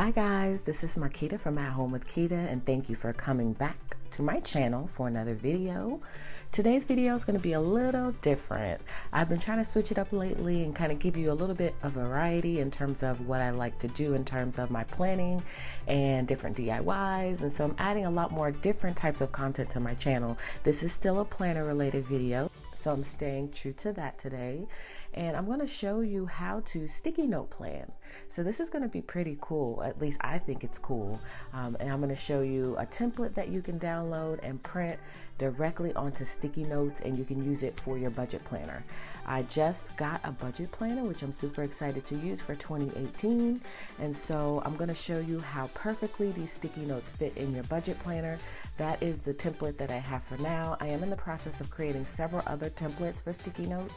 Hi guys, this is Marquita from At Home with Quita, and thank you for coming back to my channel for another video. Today's video is going to be a little different. I've been trying to switch it up lately and kind of give you a little bit of variety in terms of what I like to do in terms of my planning and different DIYs, and so I'm adding a lot more different types of content to my channel. This is still a planner related video, so I'm staying true to that today. And I'm going to show you how to sticky note plan. So this is going to be pretty cool. At least I think it's cool. And I'm going to show you a template that you can download and print directly onto sticky notes, and you can use it for your budget planner. I just got a budget planner, which I'm super excited to use for 2018. And so I'm going to show you how perfectly these sticky notes fit in your budget planner. That is the template that I have for now. I am in the process of creating several other templates for sticky notes,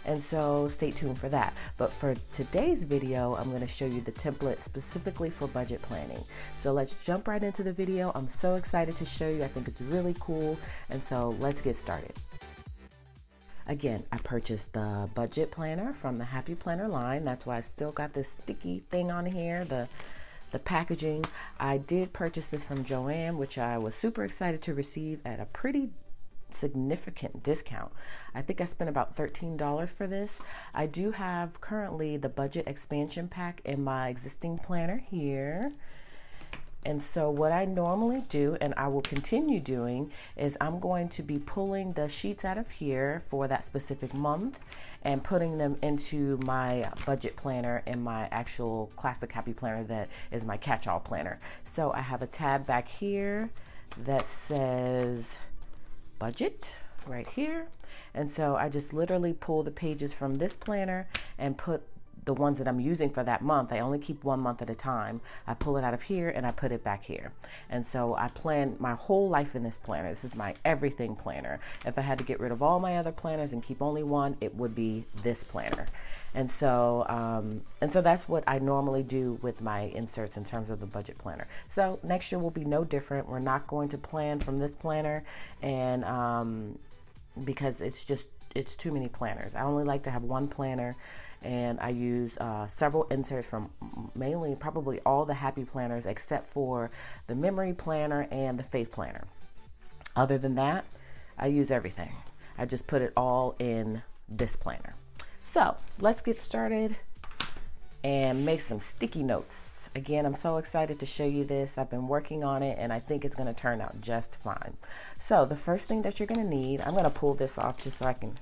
and so stay tuned for that. But for today's video, I'm going to show you the template specifically for budget planning. So let's jump right into the video. I'm so excited to show you. I think it's really cool. And so let's get started. Again, I purchased the budget planner from the Happy Planner line. That's why I still got this sticky thing on here, the packaging. I did purchase this from Joann, which I was super excited to receive at a pretty significant discount. I think I spent about $13 for this. I do have currently the budget expansion pack in my existing planner here. And so what I normally do, and I will continue doing, is I'm going to be pulling the sheets out of here for that specific month and putting them into my budget planner in my actual classic Happy Planner that is my catch-all planner. So I have a tab back here that says budget right here. And so I just literally pull the pages from this planner and put the ones that I'm using for that month. I only keep 1 month at a time. I pull it out of here and I put it back here. And so I plan my whole life in this planner. This is my everything planner. If I had to get rid of all my other planners and keep only one, it would be this planner. And so that's what I normally do with my inserts in terms of the budget planner. So next year will be no different. We're not going to plan from this planner, and because it's too many planners. I only like to have one planner, and I use several inserts from mainly probably all the Happy Planners except for the Memory Planner and the Faith Planner. Other than that, I use everything. I just put it all in this planner. So let's get started and make some sticky notes. Again, I'm so excited to show you this. I've been working on it and I think it's going to turn out just fine. So the first thing that you're going to need, I'm going to pull this off just so I can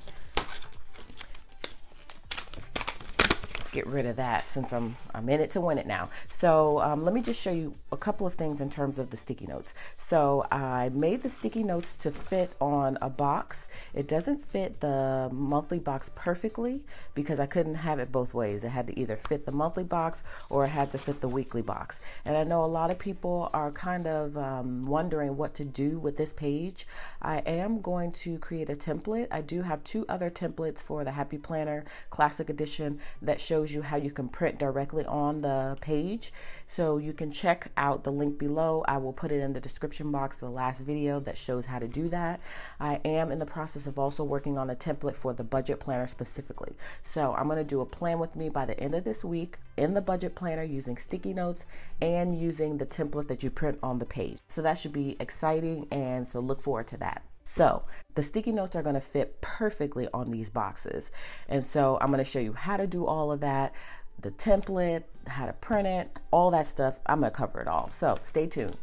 get rid of that, since I'm in it to win it now. So let me just show you a couple of things in terms of the sticky notes. So I made the sticky notes to fit on a box. It doesn't fit the monthly box perfectly because I couldn't have it both ways. It had to either fit the monthly box or it had to fit the weekly box. And I know a lot of people are kind of wondering what to do with this page. I am going to create a template. I do have 2 other templates for the Happy Planner Classic Edition that shows you how you can print directly on the page. So you can check out the link below. I will put it in the description box for the last video that shows how to do that. I am in the process of also working on a template for the budget planner specifically. So I'm going to do a plan with me by the end of this week in the budget planner using sticky notes and using the template that you print on the page. So that should be exciting, and so look forward to that. So the sticky notes are going to fit perfectly on these boxes. And so I'm going to show you how to do all of that, the template, how to print it, all that stuff. I'm going to cover it all. So stay tuned.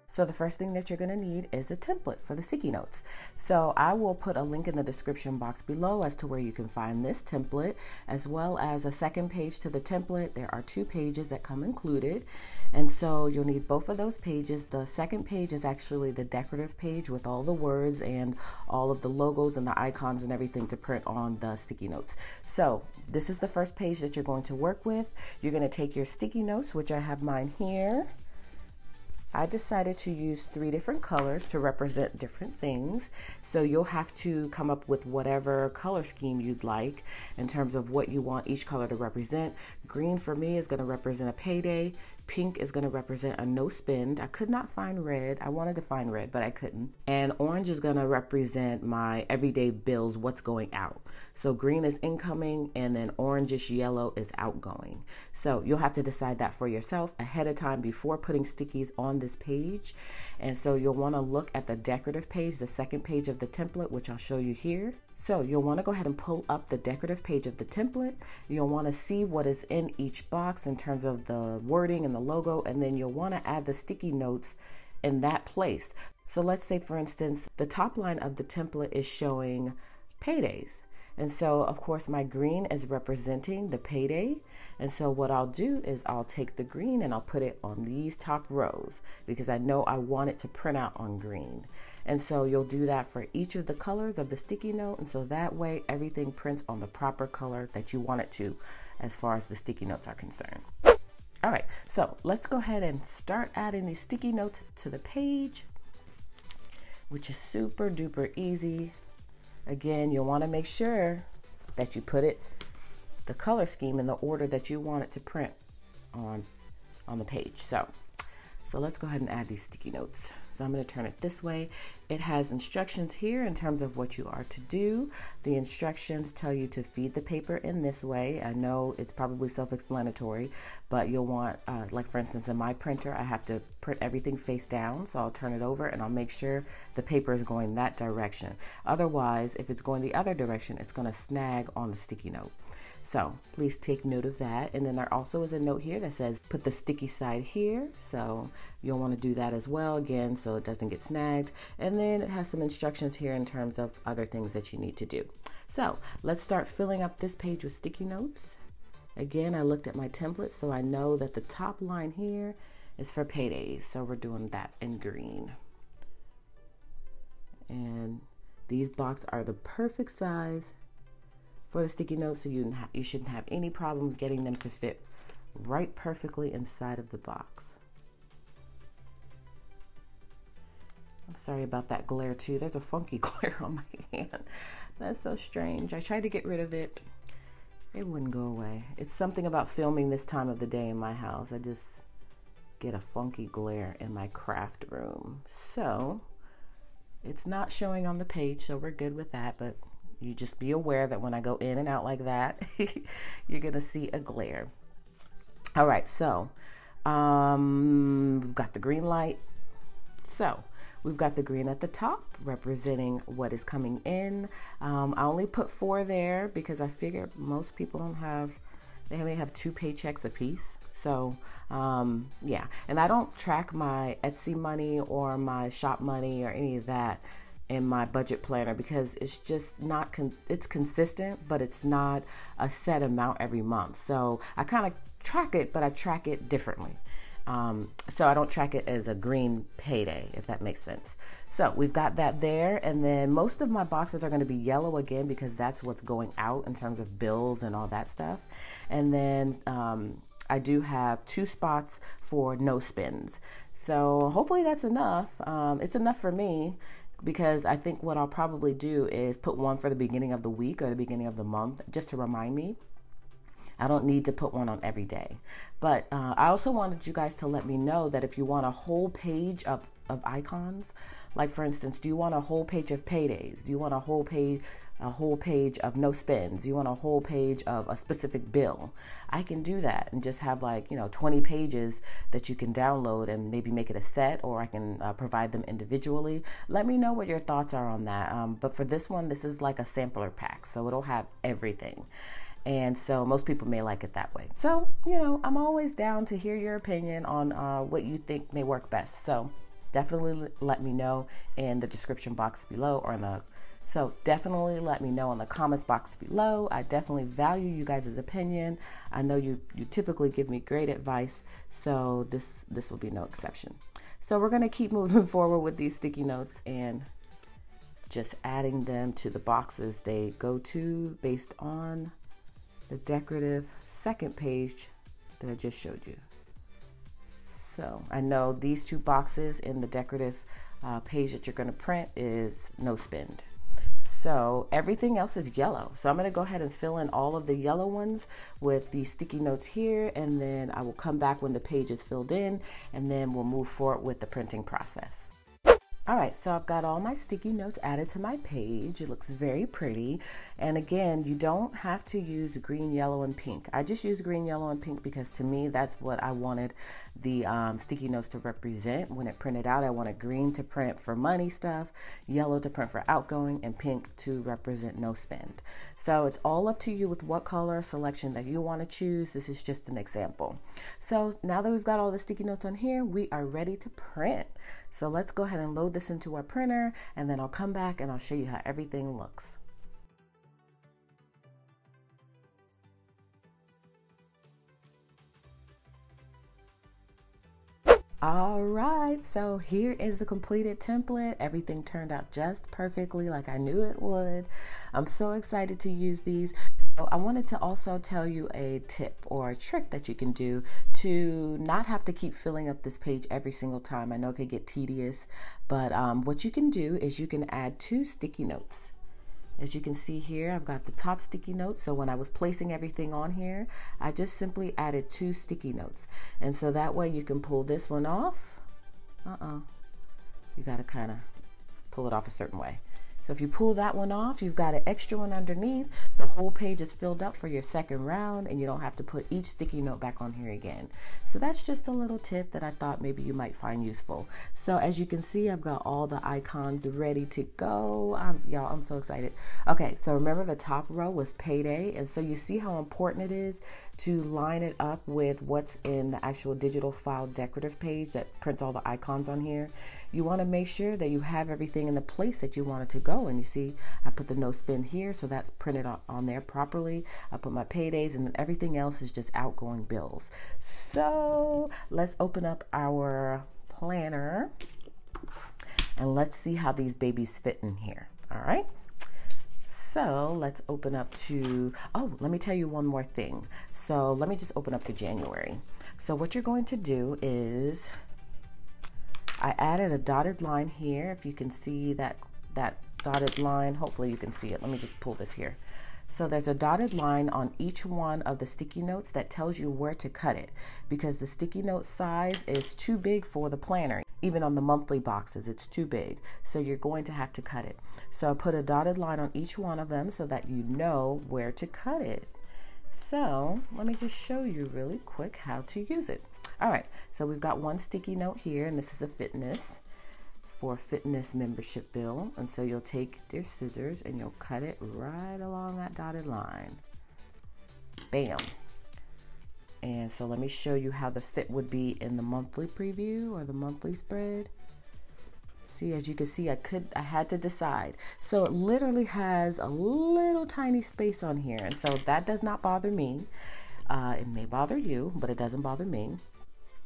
So the first thing that you're going to need is a template for the sticky notes. So I will put a link in the description box below as to where you can find this template, as well as a second page to the template. There are 2 pages that come included. And so you'll need both of those pages. The second page is actually the decorative page with all the words and all of the logos and the icons and everything to print on the sticky notes. So this is the first page that you're going to work with. You're going to take your sticky notes, which I have mine here. I decided to use 3 different colors to represent different things. So you'll have to come up with whatever color scheme you'd like in terms of what you want each color to represent. Green for me is going to represent a payday. Pink is going to represent a no spend. I could not find red. I wanted to find red, but I couldn't. And orange is going to represent my everyday bills, what's going out. So green is incoming, and then orangish yellow is outgoing. So you'll have to decide that for yourself ahead of time before putting stickies on this page. And so you'll want to look at the decorative page, the second page of the template, which I'll show you here. So you'll want to go ahead and pull up the decorative page of the template. You'll want to see what is in each box in terms of the wording and the logo, and then you'll want to add the sticky notes in that place. So let's say, for instance, the top line of the template is showing paydays. And so, of course, my green is representing the payday. And so what I'll do is I'll take the green and I'll put it on these top rows because I know I want it to print out on green. And so you'll do that for each of the colors of the sticky note. And so that way everything prints on the proper color that you want it to as far as the sticky notes are concerned. All right, so let's go ahead and start adding these sticky notes to the page, which is super duper easy. Again, you'll want to make sure that you put the color scheme in the order that you want it to print on the page. So let's go ahead and add these sticky notes. So I'm going to turn it this way. It has instructions here in terms of what you are to do. The instructions tell you to feed the paper in this way. I know it's probably self-explanatory, but you'll want, like for instance, in my printer, I have to print everything face down. So I'll turn it over and I'll make sure the paper is going that direction. Otherwise, if it's going the other direction, it's going to snag on the sticky note. So please take note of that. And then there also is a note here that says put the sticky side here. So you'll want to do that as well, again, so it doesn't get snagged. And then it has some instructions here in terms of other things that you need to do. So let's start filling up this page with sticky notes. Again, I looked at my template, so I know that the top line here is for paydays. So we're doing that in green. And these boxes are the perfect size for the sticky notes, so you shouldn't have any problems getting them to fit right perfectly inside of the box. I'm sorry about that glare too. There's a funky glare on my hand. That's so strange. I tried to get rid of it. It wouldn't go away. It's something about filming this time of the day in my house. I just get a funky glare in my craft room. So it's not showing on the page, so we're good with that, but you just be aware that when I go in and out like that, you're going to see a glare. All right, so we've got the green light. So we've got the green at the top representing what is coming in. I only put 4 there because I figure most people they only have 2 paychecks apiece. So yeah, and I don't track my Etsy money or my shop money or any of that in my budget planner because it's just not, it's consistent, but it's not a set amount every month. So I kind of track it, but I track it differently. So I don't track it as a green payday, if that makes sense. So we've got that there. And then most of my boxes are going to be yellow again, because that's what's going out in terms of bills and all that stuff. And then, I do have 2 spots for no spends. So hopefully that's enough. It's enough for me, because I think what I'll probably do is put one for the beginning of the week or the beginning of the month, just to remind me. I don't need to put one on every day. But I also wanted you guys to let me know that if you want a whole page of icons, like for instance, do you want a whole page of paydays? Do you want a whole page of no spends? Do you want a whole page of a specific bill? I can do that and just have 20 pages that you can download and maybe make it a set, or I can provide them individually. Let me know what your thoughts are on that. But for this one, this is like a sampler pack, so it'll have everything. And so most people may like it that way. So, I'm always down to hear your opinion on what you think may work best. So definitely let me know in the description box below, so definitely let me know in the comments box below. I definitely value you guys' opinion. I know you typically give me great advice, so this will be no exception. So we're going to keep moving forward with these sticky notes and just adding them to the boxes they go to based on the decorative second page that I just showed you. So I know these 2 boxes in the decorative page that you're going to print is no spend. So everything else is yellow. So I'm going to go ahead and fill in all of the yellow ones with the sticky notes here, and then I will come back when the page is filled in, and then we'll move forward with the printing process. All right, so I've got all my sticky notes added to my page. It looks very pretty. And again, you don't have to use green, yellow, and pink. I just use green, yellow, and pink because to me, that's what I wanted the sticky notes to represent when it printed out. I wanted green to print for money stuff, yellow to print for outgoing, and pink to represent no spend. So it's all up to you with what color selection that you want to choose. This is just an example. So now that we've got all the sticky notes on here, we are ready to print. So let's go ahead and load this into our printer, and then I'll come back and I'll show you how everything looks. All right, so here is the completed template. Everything turned out just perfectly like I knew it would. I'm so excited to use these. So I wanted to also tell you a tip or a trick that you can do to not have to keep filling up this page every single time. I know it could get tedious, but what you can do is you can add 2 sticky notes. As you can see here, I've got the top sticky notes. So when I was placing everything on here, I just simply added 2 sticky notes. And so that way you can pull this one off. You got to kind of pull it off a certain way. So if you pull that one off, you've got an extra one underneath. The whole page is filled up for your second round, and you don't have to put each sticky note back on here again. So that's just a little tip that I thought maybe you might find useful. So as you can see, I've got all the icons ready to go. Y'all, I'm so excited. Okay, so remember the top row was payday, and so you see how important it is to line it up with what's in the actual digital file decorative page that prints all the icons on here. You want to make sure that you have everything in the place that you want it to go. And you see, I put the no spend here, so that's printed on there properly. I put my paydays, and then everything else is just outgoing bills. So let's open up our planner and let's see how these babies fit in here. All right. So let's open up to, oh, let me tell you one more thing. So let me just open up to January. So what you're going to do is, I added a dotted line here. If you can see that dotted line, hopefully you can see it. Let me just pull this here. So there's a dotted line on each one of the sticky notes that tells you where to cut it, because the sticky note size is too big for the planner. Even on the monthly boxes, it's too big. So you're going to have to cut it. So I put a dotted line on each one of them so that you know where to cut it. So let me just show you really quick how to use it. All right, so we've got one sticky note here, and this is a fitness for fitness membership bill. And so you'll take your scissors and you'll cut it right along that dotted line. Bam. And so let me show you how the fit would be in the monthly preview or the monthly spread. See, as you can see, I had to decide. So it literally has a little tiny space on here. And so that does not bother me. It may bother you, but it doesn't bother me.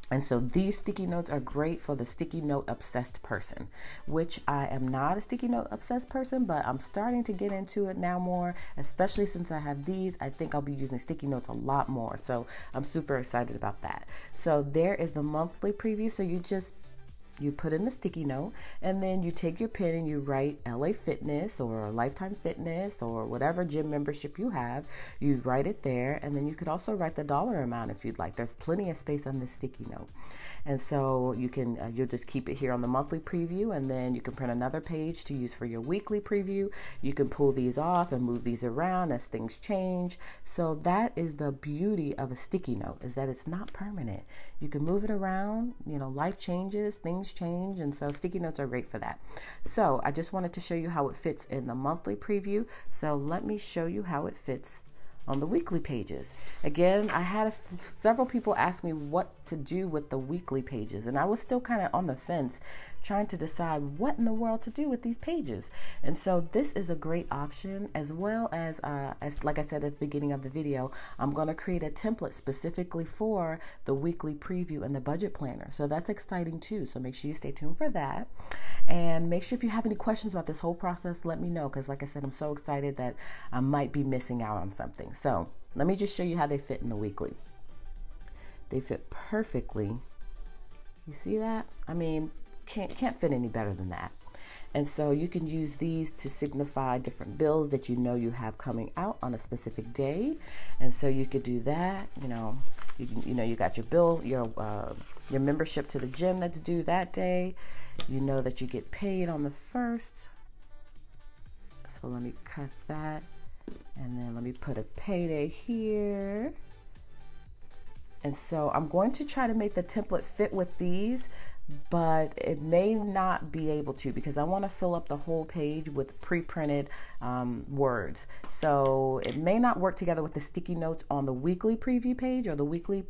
And so these sticky notes are great for the sticky note obsessed person, which I am not a sticky note obsessed person, but I'm starting to get into it now more, especially since I have these. I think I'll be using sticky notes a lot more. So I'm super excited about that. So there is the monthly preview. So you put in the sticky note, and then you take your pen and you write LA Fitness or Lifetime Fitness or whatever gym membership you have. You write it there, and then you could also write the dollar amount if you'd like. There's plenty of space on this sticky note. And so you can, you'll just keep it here on the monthly preview, and then you can print another page to use for your weekly preview. You can pull these off and move these around as things change. So that is the beauty of a sticky note, is that it's not permanent. You can move it around, you know, life changes, things change, and so sticky notes are great for that. So I just wanted to show you how it fits in the monthly preview. So let me show you how it fits on the weekly pages. Again, I had several people ask me what to do with the weekly pages, and I was still kind of on the fence trying to decide what in the world to do with these pages. And so this is a great option, as well as like I said at the beginning of the video, I'm going to create a template specifically for the weekly preview and the budget planner. So that's exciting too. So make sure you stay tuned for that. And make sure if you have any questions about this whole process, let me know, because like I said, I'm so excited that I might be missing out on something. So let me just show you how they fit in the weekly. They fit perfectly. You see that? I mean, can't fit any better than that. And so you can use these to signify different bills that you know you have coming out on a specific day. And so you could do that. You got your bill, your membership to the gym that's due that day. You know that you get paid on the 1st. So let me cut that, and then let me put a payday here. And so I'm going to try to make the template fit with these, but it may not be able to, because I want to fill up the whole page with pre-printed words. So it may not work together with the sticky notes on the weekly preview page or the weekly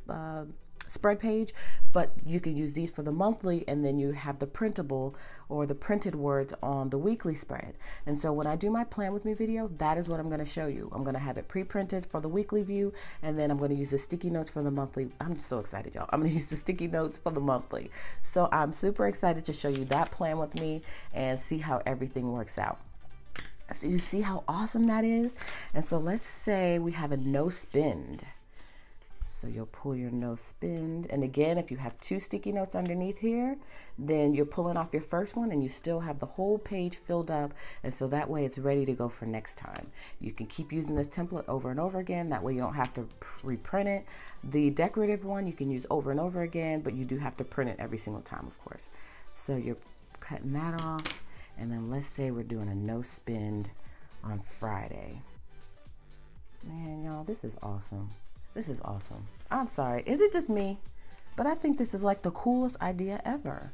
spread page, but you can use these for the monthly, and then you have the printable or the printed words on the weekly spread. And so when I do my plan with me video, that is what I'm going to show you. I'm going to have it pre-printed for the weekly view, and then I'm going to use the sticky notes for the monthly. I'm so excited, y'all. I'm going to use the sticky notes for the monthly. So I'm super excited to show you that plan with me and see how everything works out. So you see how awesome that is? And so let's say we have a no spend. So you'll pull your no spend. And again, if you have 2 sticky notes underneath here, then you're pulling off your first one and you still have the whole page filled up. And so that way it's ready to go for next time. You can keep using this template over and over again. That way you don't have to reprint it. The decorative one you can use over and over again, but you do have to print it every single time, of course. So you're cutting that off. And then let's say we're doing a no spend on Friday. Man, y'all, this is awesome. This is awesome. I'm sorry. Is it just me? But I think this is like the coolest idea ever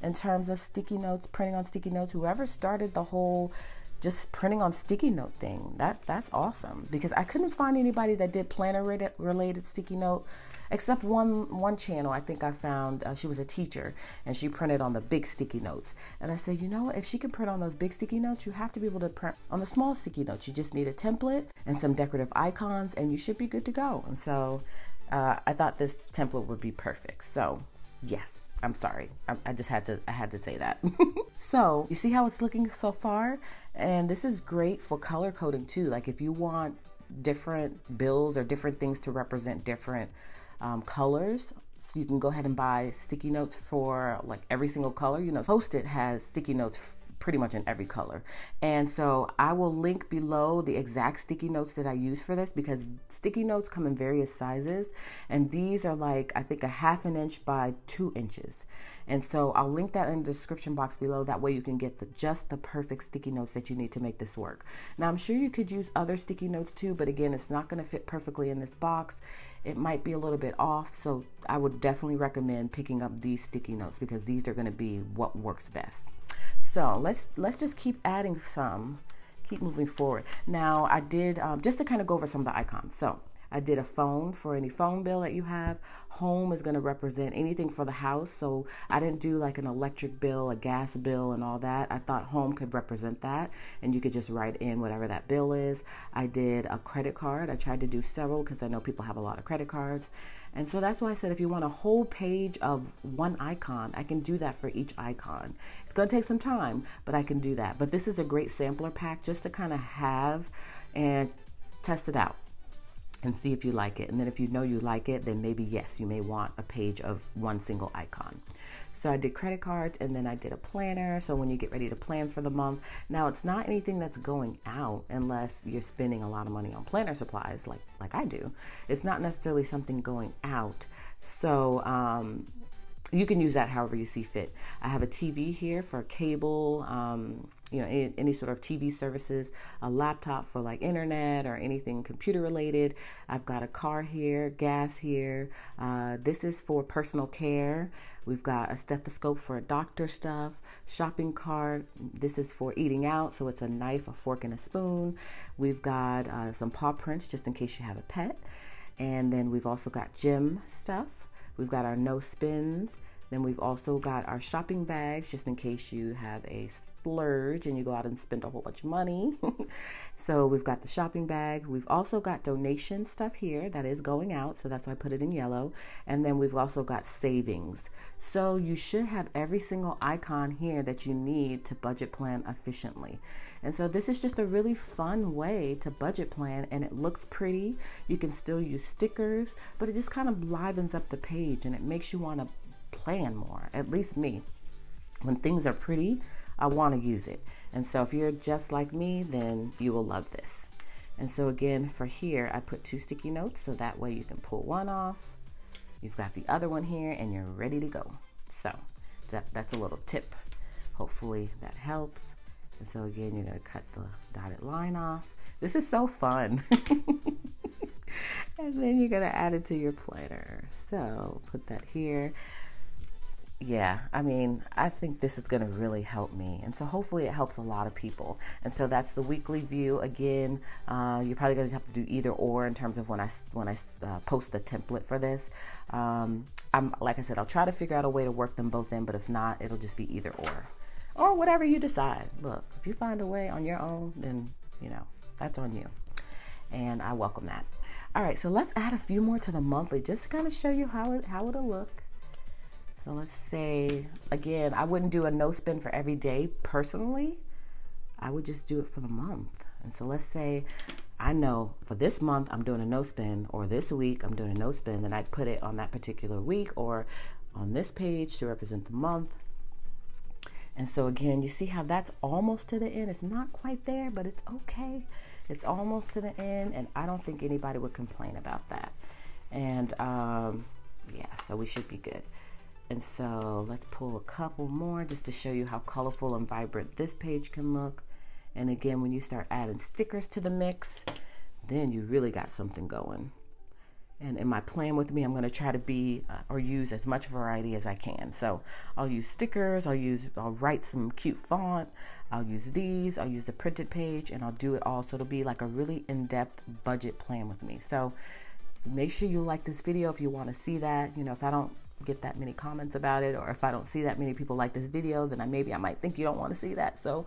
in terms of sticky notes, printing on sticky notes. Whoever started the whole just printing on sticky note thing, that's awesome, because I couldn't find anybody that did planner related sticky note, except one channel I think I found. She was a teacher and she printed on the big sticky notes. And I said, you know what, if she can print on those big sticky notes, you have to be able to print on the small sticky notes. You just need a template and some decorative icons and you should be good to go. And so I thought this template would be perfect. So yes, I'm sorry. I had to say that. So you see how it's looking so far? And this is great for color coding too. Like if you want different bills or different things to represent different colors, so you can go ahead and buy sticky notes for like every single color. Post-it has sticky notes pretty much in every color. And so I will link below the exact sticky notes that I use for this, because sticky notes come in various sizes, and these are like, I think, 1/2 inch by 2 inches. And so I'll link that in the description box below. That way you can get just the perfect sticky notes that you need to make this work. Now I'm sure you could use other sticky notes too, but again, it's not going to fit perfectly in this box. It might be a little bit off. So I would definitely recommend picking up these sticky notes, because these are going to be what works best. So let's just keep adding some, keep moving forward. Now I did, just to kind of go over some of the icons. So I did a phone for any phone bill that you have. Home is going to represent anything for the house. So I didn't do like an electric bill, a gas bill, and all that. I thought home could represent that, and you could just write in whatever that bill is. I did a credit card. I tried to do several because I know people have a lot of credit cards. And so that's why I said if you want a whole page of one icon, I can do that for each icon. It's going to take some time, but I can do that. But this is a great sampler pack just to kind of have and test it out and see if you like it. And then if you know you like it, then maybe yes, you may want a page of one single icon. So I did credit cards, and then I did a planner. So when you get ready to plan for the month, now it's not anything that's going out unless you're spending a lot of money on planner supplies like I do. It's not necessarily something going out. So you can use that however you see fit. I have a TV here for cable, any sort of TV services, a laptop for like internet or anything computer related. I've got a car here, gas here. This is for personal care. We've got a stethoscope for doctor stuff, shopping cart. This is for eating out, so it's a knife, a fork, and a spoon. We've got some paw prints just in case you have a pet. And then we've also got gym stuff. We've got our no spins. Then we've also got our shopping bags just in case you have a splurge and you go out and spend a whole bunch of money. So we've got the shopping bag. We've also got donation stuff here that is going out, so that's why I put it in yellow. And then we've also got savings. So you should have every single icon here that you need to budget plan efficiently. And so this is just a really fun way to budget plan, and it looks pretty. You can still use stickers, but it just kind of livens up the page and it makes you want to plan more. At least me. When things are pretty, I want to use it. And so if you're just like me, then you will love this. And so again, for here, I put 2 sticky notes so that way you can pull one off. You've got the other one here and you're ready to go. So that's a little tip. Hopefully that helps. And so again, you're going to cut the dotted line off. This is so fun. And then you're going to add it to your planner. So put that here. Yeah, I mean, I think this is going to really help me. And so hopefully it helps a lot of people. And so that's the weekly view. Again, you're probably going to have to do either or in terms of when I post the template for this. Like I said, I'll try to figure out a way to work them both in, but if not, it'll just be either or whatever you decide. Look, if you find a way on your own, then, you know, that's on you. And I welcome that. All right, so let's add a few more to the monthly just to kind of show you how it'll look. So let's say, again, I wouldn't do a no spin for every day personally. I would just do it for the month. And so let's say I know for this month I'm doing a no spin, or this week I'm doing a no spin, then I'd put it on that particular week or on this page to represent the month. And so again, you see how that's almost to the end. It's not quite there, but it's okay. It's almost to the end, and I don't think anybody would complain about that. And yeah, so we should be good. And so let's pull a couple more just to show you how colorful and vibrant this page can look. And again, when you start adding stickers to the mix, then you really got something going. And in my plan with me, I'm going to try to be or use as much variety as I can. So I'll use stickers, I'll write some cute font, I'll use these, I'll use the printed page, and I'll do it all. So it'll be like a really in-depth budget plan with me. So make sure you like this video if you want to see that. You know, if I don't get that many comments about it, or if I don't see that many people like this video, then I might think you don't want to see that. So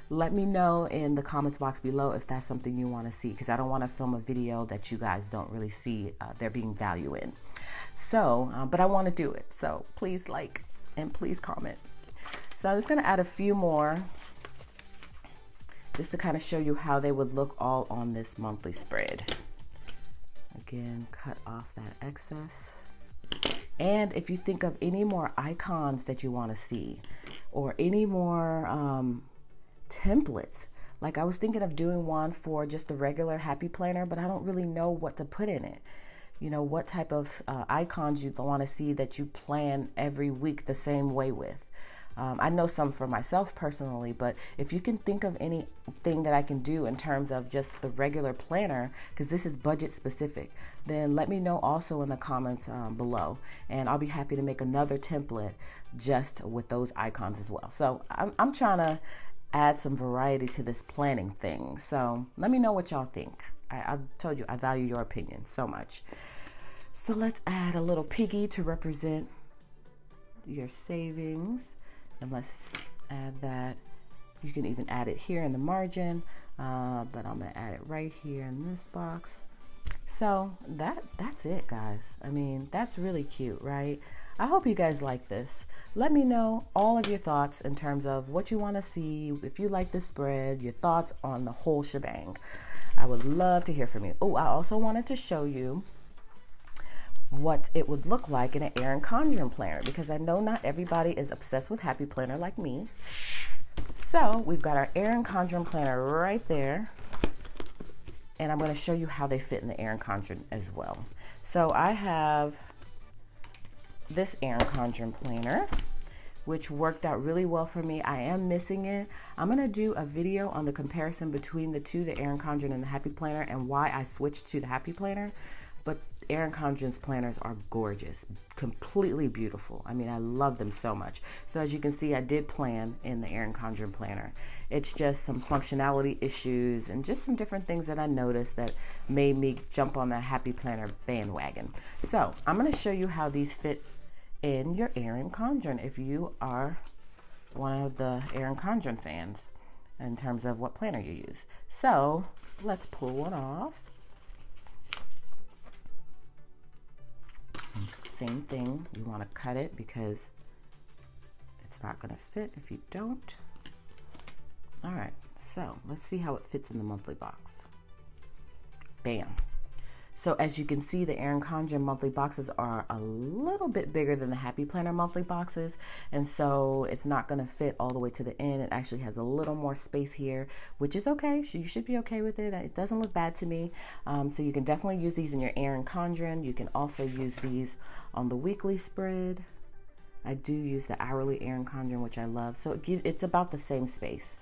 let me know in the comments box below if that's something you want to see, because I don't want to film a video that you guys don't really see there being value in. So, but I want to do it. So please like and please comment. So I'm just going to add a few more just to kind of show you how they would look all on this monthly spread. Again, cut off that excess. And if you think of any more icons that you want to see, or any more templates, like I was thinking of doing one for just the regular happy planner, but I don't really know what to put in it. You know, what type of icons you want to see that you plan every week the same way with. I know some for myself personally, but if you can think of anything that I can do in terms of just the regular planner, because this is budget specific, then let me know also in the comments below, and I'll be happy to make another template just with those icons as well. So I'm trying to add some variety to this planning thing. So let me know what y'all think. I told you I value your opinion so much. So let's add a little piggy to represent your savings. And let's add that. You can even add it here in the margin, but I'm gonna add it right here in this box. So that's it, guys. I mean, that's really cute, right? I hope you guys like this. Let me know all of your thoughts in terms of what you want to see, if you like this spread, your thoughts on the whole shebang. I would love to hear from you. Oh, I also wanted to show you what it would look like in an Erin Condren planner, because I know not everybody is obsessed with Happy Planner like me. So we've got our Erin Condren planner right there, and I'm going to show you how they fit in the Erin Condren as well. So I have this Erin Condren planner, which worked out really well for me. I am missing it. I'm going to do a video on the comparison between the two, the Erin Condren and the Happy Planner, and why I switched to the Happy Planner. But Erin Condren's planners are gorgeous, completely beautiful. I mean, I love them so much. So as you can see, I did plan in the Erin Condren planner. It's just some functionality issues and just some different things that I noticed that made me jump on that Happy Planner bandwagon. So I'm going to show you how these fit in your Erin Condren if you are one of the Erin Condren fans in terms of what planner you use. So let's pull one off. Same thing, you want to cut it because it's not going to fit if you don't. All right, so let's see how it fits in the monthly box. Bam. So as you can see, the Erin Condren monthly boxes are a little bit bigger than the Happy Planner monthly boxes. And so it's not going to fit all the way to the end. It actually has a little more space here, which is okay. You should be okay with it. It doesn't look bad to me. So you can definitely use these in your Erin Condren. You can also use these on the weekly spread. I do use the hourly Erin Condren, which I love. So it's about the same space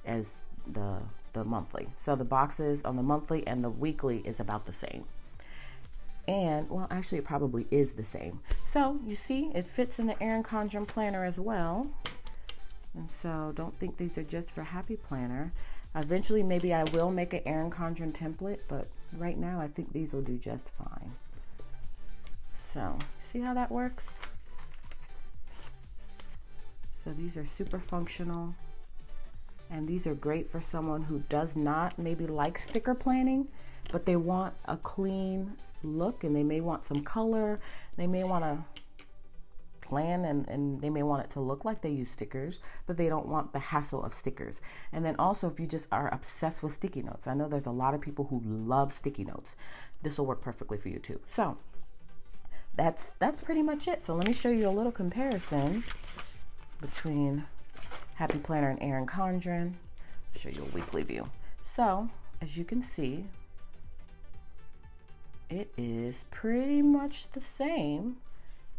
as the monthly. So the boxes on the monthly and the weekly is about the same. And well, actually it probably is the same. So you see it fits in the Erin Condren planner as well. And so don't think these are just for Happy Planner. Eventually maybe I will make an Erin Condren template, but right now I think these will do just fine. So see how that works? So these are super functional. And these are great for someone who does not maybe like sticker planning, but they want a clean look and they may want some color. They may want to plan and they may want it to look like they use stickers, but they don't want the hassle of stickers. And then also if you just are obsessed with sticky notes, I know there's a lot of people who love sticky notes. This will work perfectly for you too. So that's pretty much it. So let me show you a little comparison between Happy Planner and Erin Condren. Show you a weekly view. So as you can see, it is pretty much the same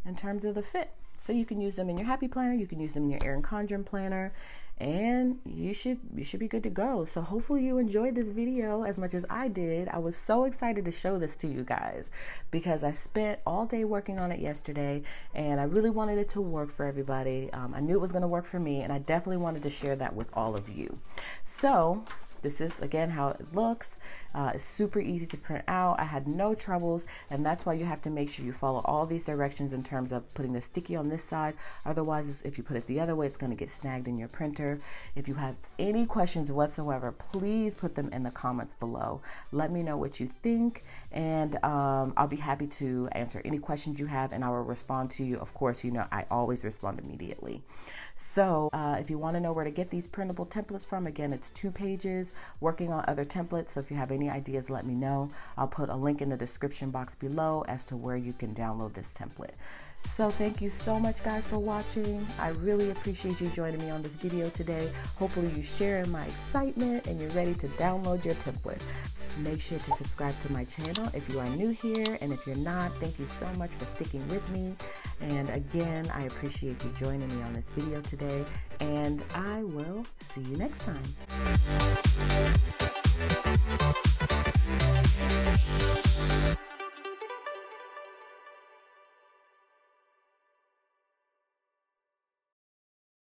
in terms of the fit. So you can use them in your Happy Planner, you can use them in your Erin Condren planner, and you should be good to go. So hopefully you enjoyed this video as much as I did. I was so excited to show this to you guys because I spent all day working on it yesterday and I really wanted it to work for everybody. I knew it was going to work for me and I definitely wanted to share that with all of you. So this is again how it looks. It's super easy to print out. I had no troubles, and that's why you have to make sure you follow all these directions in terms of putting the sticky on this side. Otherwise, if you put it the other way, it's going to get snagged in your printer. If you have any questions whatsoever, please put them in the comments below. Let me know what you think, and I'll be happy to answer any questions you have, and I will respond to you. Of course, you know I always respond immediately. So if you want to know where to get these printable templates from, again, it's 2 pages. Working on other templates, so if you have any ideas, let me know. I'll put a link in the description box below as to where you can download this template. So thank you so much guys for watching. I really appreciate you joining me on this video today. Hopefully you share in my excitement and you're ready to download your template. Make sure to subscribe to my channel if you are new here, and if you're not, thank you so much for sticking with me. And again, I appreciate you joining me on this video today, and I will see you next time.